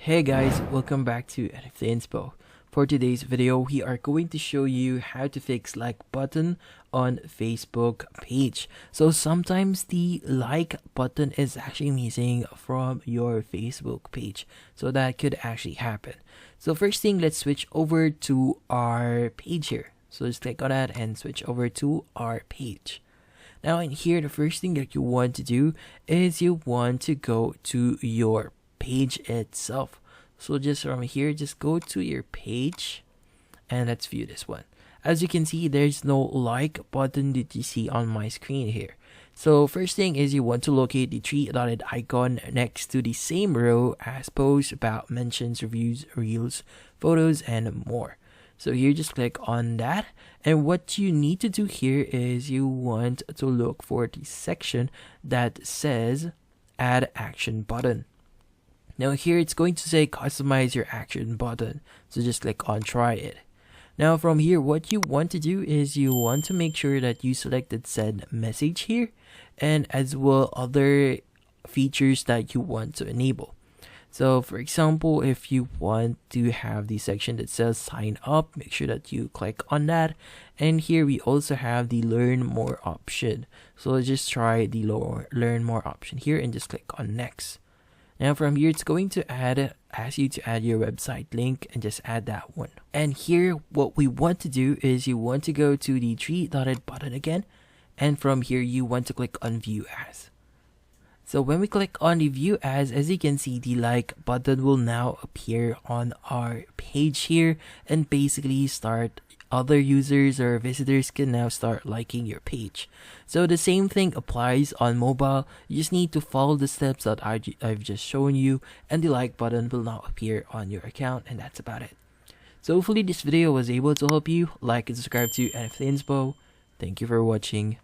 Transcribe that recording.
Hey guys, welcome back to NFT Inspo. For today's video, we are going to show you how to fix like button on Facebook page. So sometimes the like button is actually missing from your Facebook page. So that could actually happen. So first thing, let's switch over to our page here. So just click on that and switch over to our page. Now in here, the first thing that you want to do is you want to go to your page itself. So just from here, just go to your page and let's view this one. As you can see, there's no like button that you see on my screen here. So first thing is you want to locate the three-dotted icon next to the same row as posts, about, mentions, reviews, reels, photos, and more. So here, just click on that, and what you need to do here is you want to look for the section that says add action button. Now here it's going to say customize your action button, so just click on try it. Now from here, what you want to do is you want to make sure that you selected send message here, and as well other features that you want to enable. So for example, if you want to have the section that says sign up, make sure that you click on that. And here we also have the learn more option. So just try the learn more option here and just click on next. Now from here, it's going to ask you to add your website link and just add that one. And here, what we want to do is you want to go to the three-dotted button again. And from here, you want to click on view as. So when we click on the view as you can see, the like button will now appear on our page here, and basically other users or visitors can now start liking your page. So the same thing applies on mobile. You just need to follow the steps that I've just shown you, and the like button will now appear on your account, and that's about it. So hopefully this video was able to help you. Like and subscribe to NFT Inspo. Thank you for watching.